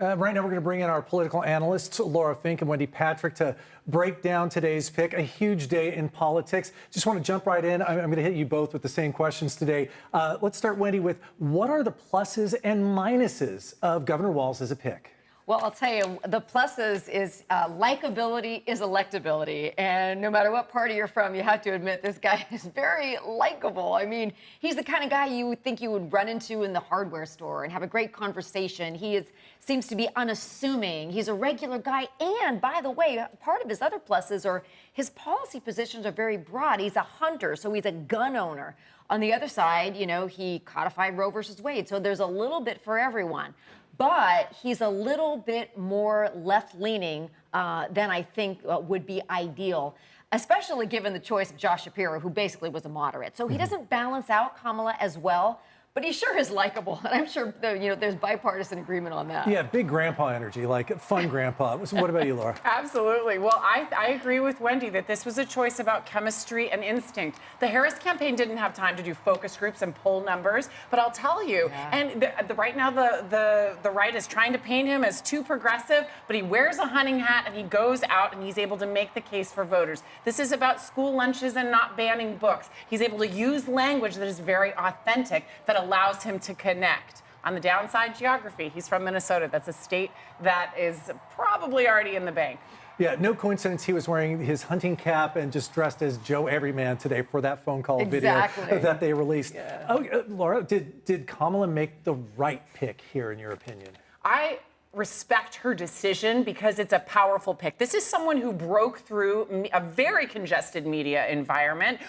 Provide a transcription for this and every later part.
Right now, we're going to bring in our political analysts, Laura Fink and Wendy Patrick, to break down today's pick. A huge day in politics. Just want to jump right in. I'm going to hit you both with the same questions today. Let's start, Wendy, with what are the pluses and minuses of Governor Walz as a pick? Well, I'll tell you, the pluses is likability is electability. And no matter what party you're from, you have to admit this guy is very likable. I mean, he's the kind of guy you would think you would run into in the hardware store and have a great conversation. Seems to be unassuming. He's a regular guy. And by the way, part of his other pluses are his policy positions are very broad. He's a hunter, so he's a gun owner. On the other side, you know, he codified Roe versus Wade. So there's a little bit for everyone. But he's a little bit more left-leaning than I think would be ideal, especially given the choice of Josh Shapiro, who basically was a moderate. So he doesn't balance out Kamala as well, but he sure is likable. And I'm sure there's bipartisan agreement on that. Yeah, big grandpa energy, like fun grandpa. So what about you, Laura? Absolutely. Well, I agree with Wendy that this was a choice about chemistry and instinct. The Harris campaign didn't have time to do focus groups and poll numbers, but I'll tell you, and right now the right is trying to paint him as too progressive, but he wears a hunting hat and he goes out and he's able to make the case for voters. This is about school lunches and not banning books. He's able to use language that is very authentic, that allows him to connect. On the downside, geography. He's from Minnesota. That's a state that is probably already in the bank. Yeah, no coincidence he was wearing his hunting cap and just dressed as Joe Everyman today for that phone call video that they released. Yeah. Oh, Laura, did Kamala make the right pick here, in your opinion? I respect her decision because it's a powerful pick. This is someone who broke through a very congested media environment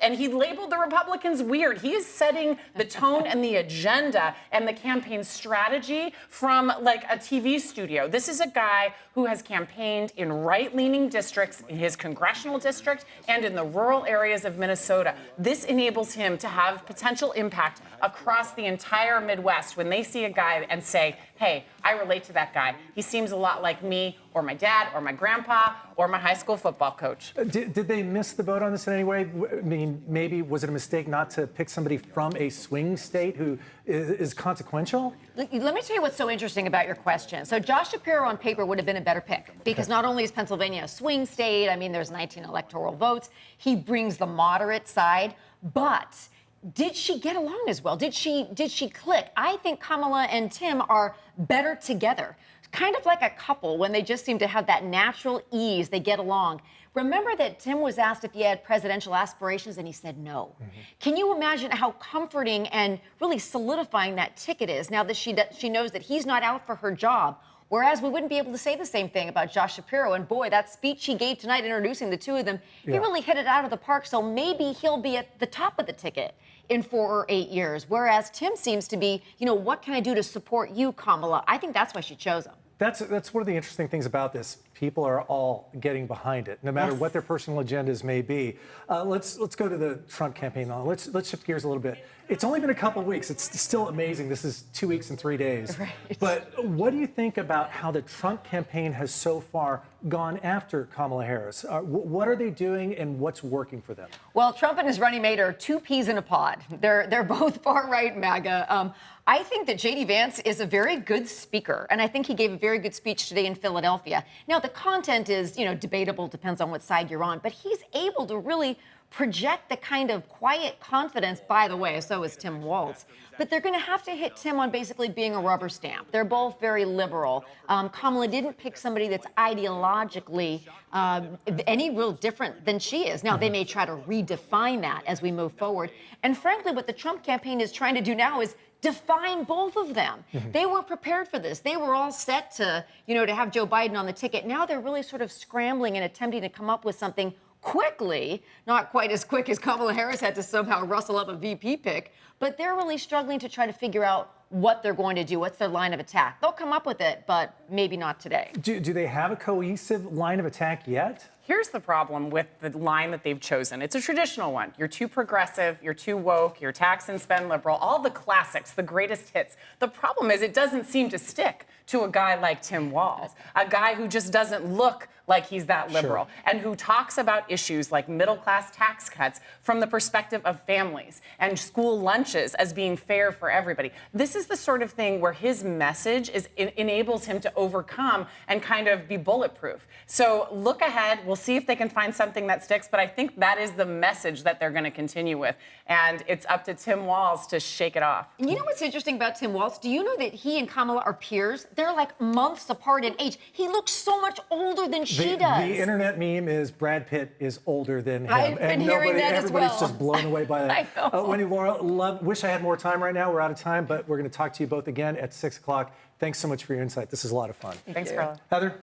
and he labeled the Republicans weird. He is setting the tone and the agenda and the campaign strategy from like a TV studio. This is a guy who has campaigned in right-leaning districts, in his congressional district, and in the rural areas of Minnesota. This enables him to have potential impact across the entire Midwest when they see a guy and say, hey, I relate to that guy. He seems a lot like me or my dad or my grandpa or my high school football coach. Did they miss the boat on this in any way? I mean, maybe was it a mistake not to pick somebody from a swing state who is consequential? Let me tell you what's so interesting about your question. So Josh Shapiro on paper would have been a better pick because not only is Pennsylvania a swing state, I mean, there's 19 electoral votes. He brings the moderate side, but did she get along as well? Did she click? I think Kamala and Tim are better together. Kind of like a couple when they just seem to have that natural ease, they get along. Remember that Tim was asked if he had presidential aspirations and he said no. Can you imagine how comforting and really solidifying that ticket is now that she knows that he's not out for her job? Whereas we wouldn't be able to say the same thing about Josh Shapiro. And boy, that speech he gave tonight introducing the two of them, he really hit it out of the park. So maybe he'll be at the top of the ticket in 4 or 8 years. Whereas Tim seems to be, what can I do to support you, Kamala? I think that's why she chose him. That's one of the interesting things about this. People are all getting behind it, no matter what their personal agendas may be. Let's go to the Trump campaign now. Let's shift gears a little bit. It's only been a couple of weeks. It's still amazing. This is 2 weeks and 3 days. Right. But what do you think about how the Trump campaign has so far gone after Kamala Harris? What are they doing and what's working for them? Well, Trump and his running mate are two peas in a pod. They're both far-right MAGA. I think that J.D. Vance is a very good speaker, and I think he gave a very good speech today in Philadelphia. Now, the content is, debatable, depends on what side you're on, but he's able to really project the kind of quiet confidence, by the way, so is Tim Walz. But they're going to have to hit Tim on basically being a rubber stamp. They're both very liberal. Kamala didn't pick somebody that's ideologically any real different than she is. Now, they may try to redefine that as we move forward. And frankly, what the Trump campaign is trying to do now is define both of them. They weren't prepared for this. They were all set to, to have Joe Biden on the ticket. Now they're really sort of scrambling and attempting to come up with something quickly, not quite as quick as Kamala Harris had to somehow rustle up a VP pick, but they're really struggling to try to figure out what they're going to do, what's their line of attack. They'll come up with it, but maybe not today. Do they have a cohesive line of attack yet? Here's the problem with the line that they've chosen. It's a traditional one. You're too progressive, you're too woke, you're tax and spend liberal, all the classics, the greatest hits. The problem is it doesn't seem to stick to a guy like Tim Walz, a guy who just doesn't look like he's that liberal, and who talks about issues like middle-class tax cuts from the perspective of families and school lunches as being fair for everybody. This is the sort of thing where his message enables him to overcome and kind of be bulletproof. So look ahead. We'll see if they can find something that sticks, but I think that is the message that they're going to continue with. And it's up to Tim Walz to shake it off. And you know what's interesting about Tim Walz? Do you know that he and Kamala are peers? They're like months apart in age. He looks so much older than she does. The internet meme is Brad Pitt is older than him. I've been hearing that as everybody's well. just blown away by that. I know. Wendy, Laura, wish I had more time right now. We're out of time, but we're going to talk to you both again at 6 o'clock. Thanks so much for your insight. This is a lot of fun. Thanks, Carla. Heather?